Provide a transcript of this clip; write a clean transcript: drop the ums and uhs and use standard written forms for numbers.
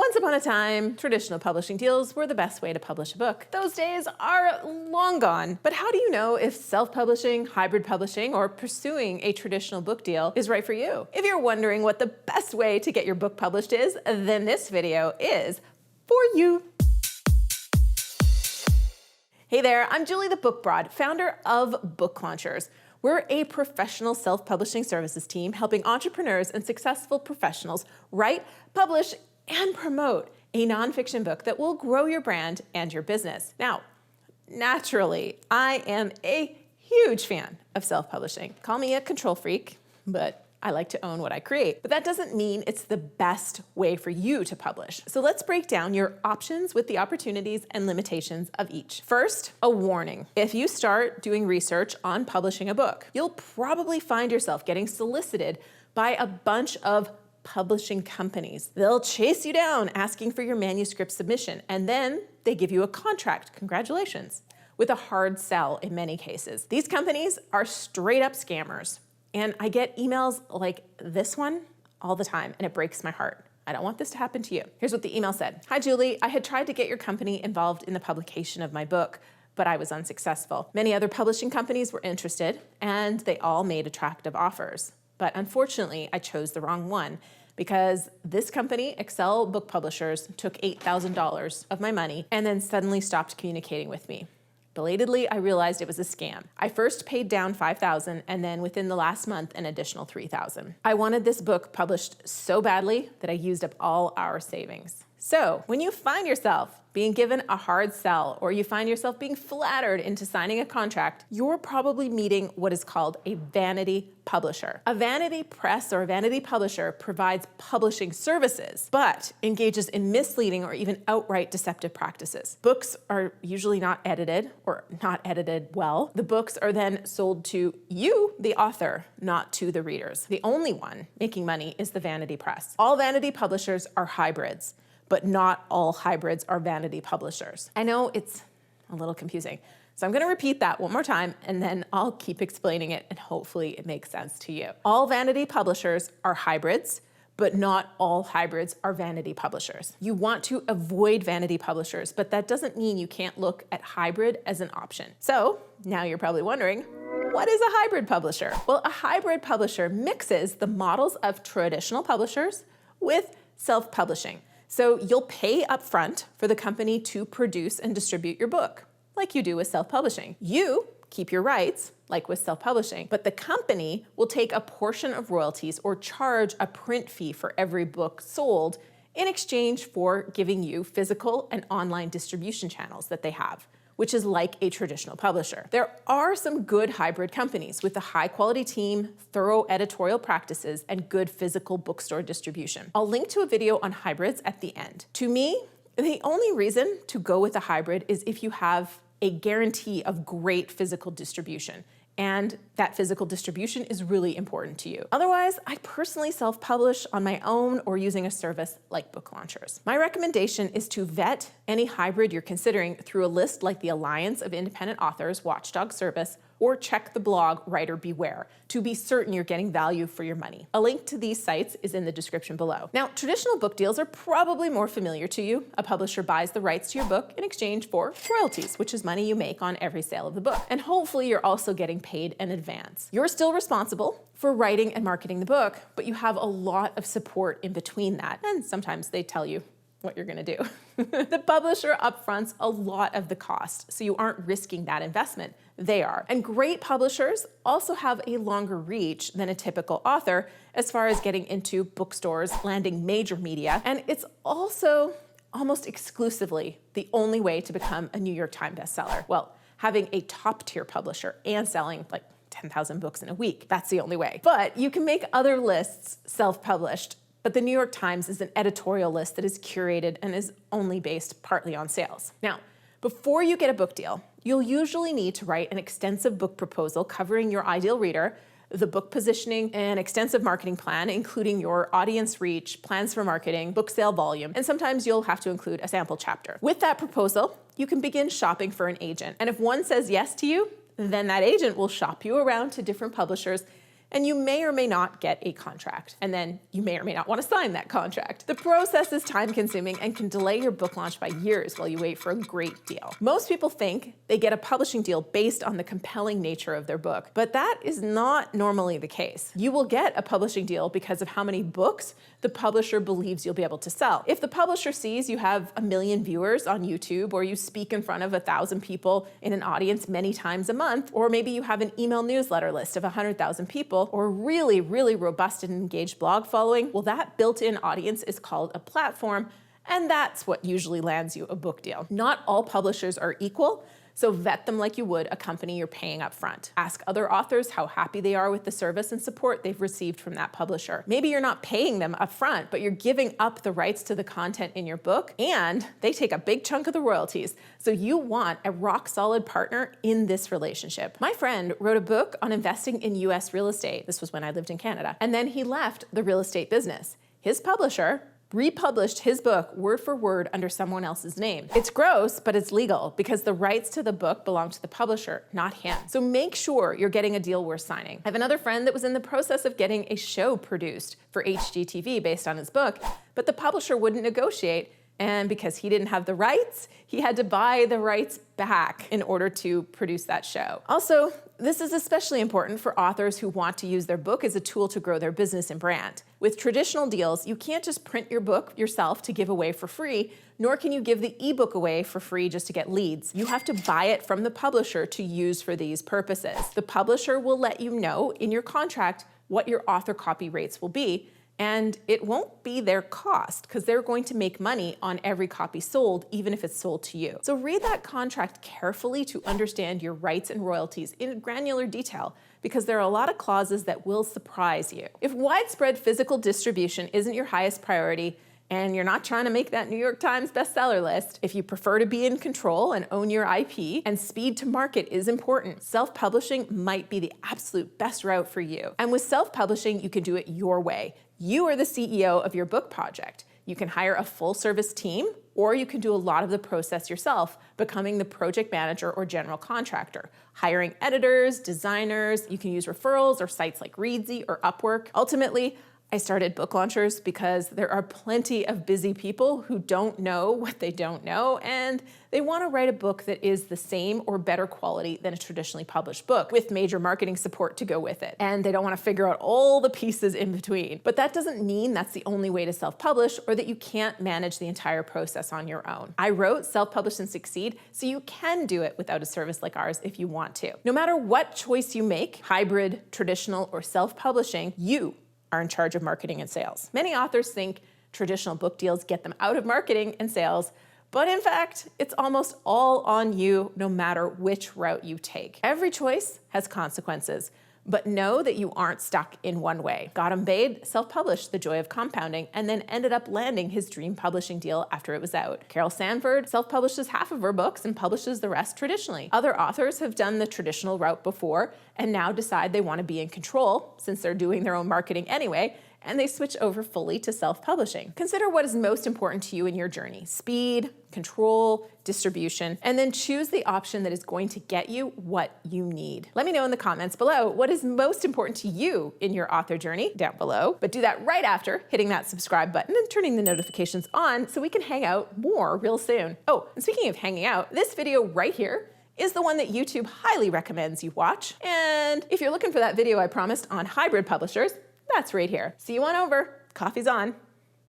Once upon a time, traditional publishing deals were the best way to publish a book. Those days are long gone. But how do you know if self-publishing, hybrid publishing, or pursuing a traditional book deal is right for you? If you're wondering what the best way to get your book published is, then this video is for you. Hey there, I'm Julie the Book Broad, founder of Book Launchers. We're a professional self-publishing services team helping entrepreneurs and successful professionals write, publish, and promote a nonfiction book that will grow your brand and your business. Now, naturally, I am a huge fan of self-publishing. Call me a control freak, but I like to own what I create. But that doesn't mean it's the best way for you to publish. So let's break down your options with the opportunities and limitations of each. First, a warning. If you start doing research on publishing a book, you'll probably find yourself getting solicited by a bunch of publishing companies. They'll chase you down asking for your manuscript submission, and then they give you a contract, congratulations, with a hard sell in many cases. These companies are straight up scammers. And I get emails like this one all the time, and it breaks my heart. I don't want this to happen to you. Here's what the email said. Hi, Julie. I had tried to get your company involved in the publication of my book, but I was unsuccessful. Many other publishing companies were interested, and they all made attractive offers. But unfortunately, I chose the wrong one because this company, Excel Book Publishers, took $8,000 of my money and then suddenly stopped communicating with me. Belatedly, I realized it was a scam. I first paid down $5,000 and then within the last month, an additional $3,000. I wanted this book published so badly that I used up all our savings. So when you find yourself being given a hard sell or you find yourself being flattered into signing a contract, you're probably meeting what is called a vanity publisher. A vanity press or a vanity publisher provides publishing services, but engages in misleading or even outright deceptive practices. Books are usually not edited or not edited well. The books are then sold to you, the author, not to the readers. The only one making money is the vanity press. All vanity publishers are hybrids, but not all hybrids are vanity publishers. I know it's a little confusing, so I'm gonna repeat that one more time and then I'll keep explaining it and hopefully it makes sense to you. All vanity publishers are hybrids, but not all hybrids are vanity publishers. You want to avoid vanity publishers, but that doesn't mean you can't look at hybrid as an option. So now you're probably wondering, what is a hybrid publisher? Well, a hybrid publisher mixes the models of traditional publishers with self-publishing. So you'll pay upfront for the company to produce and distribute your book, like you do with self-publishing. You keep your rights, like with self-publishing, but the company will take a portion of royalties or charge a print fee for every book sold in exchange for giving you physical and online distribution channels that they have, which is like a traditional publisher. There are some good hybrid companies with a high quality team, thorough editorial practices, and good physical bookstore distribution. I'll link to a video on hybrids at the end. To me, the only reason to go with a hybrid is if you have a guarantee of great physical distribution. And that physical distribution is really important to you. Otherwise, I personally self-publish on my own or using a service like Book Launchers. My recommendation is to vet any hybrid you're considering through a list like the Alliance of Independent Authors Watchdog Service, or check the blog Writer Beware to be certain you're getting value for your money. A link to these sites is in the description below. Now, traditional book deals are probably more familiar to you. A publisher buys the rights to your book in exchange for royalties, which is money you make on every sale of the book. And hopefully you're also getting paid in advance. You're still responsible for writing and marketing the book, but you have a lot of support in between that. And sometimes they tell you what you're gonna do. The publisher upfronts a lot of the cost, so you aren't risking that investment. They are. And great publishers also have a longer reach than a typical author as far as getting into bookstores, landing major media, and it's also almost exclusively the only way to become a New York Times bestseller. Well, having a top-tier publisher and selling like 10,000 books in a week, that's the only way. But you can make other lists self-published. But the New York Times is an editorial list that is curated and is only based partly on sales. Now, before you get a book deal, you'll usually need to write an extensive book proposal covering your ideal reader, the book positioning, an extensive marketing plan, including your audience reach, plans for marketing, book sale volume, and sometimes you'll have to include a sample chapter. With that proposal, you can begin shopping for an agent. And if one says yes to you, then that agent will shop you around to different publishers and you may or may not get a contract. And then you may or may not want to sign that contract. The process is time-consuming and can delay your book launch by years while you wait for a great deal. Most people think they get a publishing deal based on the compelling nature of their book, but that is not normally the case. You will get a publishing deal because of how many books the publisher believes you'll be able to sell. If the publisher sees you have 1 million viewers on YouTube, or you speak in front of 1,000 people in an audience many times a month, or maybe you have an email newsletter list of 100,000 people, or really, really robust and engaged blog following, well, that built-in audience is called a platform, and that's what usually lands you a book deal. Not all publishers are equal, so vet them like you would a company you're paying up front. Ask other authors how happy they are with the service and support they've received from that publisher. Maybe you're not paying them up front, but you're giving up the rights to the content in your book, and they take a big chunk of the royalties. So you want a rock-solid partner in this relationship. My friend wrote a book on investing in US real estate. This was when I lived in Canada. And then he left the real estate business. His publisher republished his book word for word under someone else's name. It's gross, but it's legal because the rights to the book belong to the publisher, not him. So make sure you're getting a deal worth signing. I have another friend that was in the process of getting a show produced for HGTV based on his book, but the publisher wouldn't negotiate. And because he didn't have the rights, he had to buy the rights back in order to produce that show. Also, this is especially important for authors who want to use their book as a tool to grow their business and brand. With traditional deals, you can't just print your book yourself to give away for free, nor can you give the ebook away for free just to get leads. You have to buy it from the publisher to use for these purposes. The publisher will let you know in your contract what your author copy rates will be, and it won't be their cost because they're going to make money on every copy sold, even if it's sold to you. So read that contract carefully to understand your rights and royalties in granular detail, because there are a lot of clauses that will surprise you. If widespread physical distribution isn't your highest priority, and you're not trying to make that New York Times bestseller list, if you prefer to be in control and own your IP, and speed to market is important, self-publishing might be the absolute best route for you. And with self-publishing, you can do it your way. You are the CEO of your book project. You can hire a full-service team, or you can do a lot of the process yourself, becoming the project manager or general contractor, hiring editors, designers. You can use referrals or sites like Readsy or Upwork. Ultimately, I started Book Launchers because there are plenty of busy people who don't know what they don't know, and they want to write a book that is the same or better quality than a traditionally published book, with major marketing support to go with it. And they don't want to figure out all the pieces in between. But that doesn't mean that's the only way to self-publish, or that you can't manage the entire process on your own. I wrote Self-Publish and Succeed, so you can do it without a service like ours if you want to. No matter what choice you make, hybrid, traditional, or self-publishing, you are in charge of marketing and sales. Many authors think traditional book deals get them out of marketing and sales, but in fact, it's almost all on you no matter which route you take. Every choice has consequences, but know that you aren't stuck in one way. Gautam Baid self-published The Joy of Compounding and then ended up landing his dream publishing deal after it was out. Carol Sanford self-publishes half of her books and publishes the rest traditionally. Other authors have done the traditional route before and now decide they want to be in control, since they're doing their own marketing anyway, and they switch over fully to self-publishing. Consider what is most important to you in your journey: speed, control, distribution, and then choose the option that is going to get you what you need. Let me know in the comments below what is most important to you in your author journey down below, but do that right after hitting that subscribe button and turning the notifications on so we can hang out more real soon. Oh, and speaking of hanging out, this video right here is the one that YouTube highly recommends you watch. And if you're looking for that video I promised on hybrid publishers, that's right here. See you on over. Coffee's on.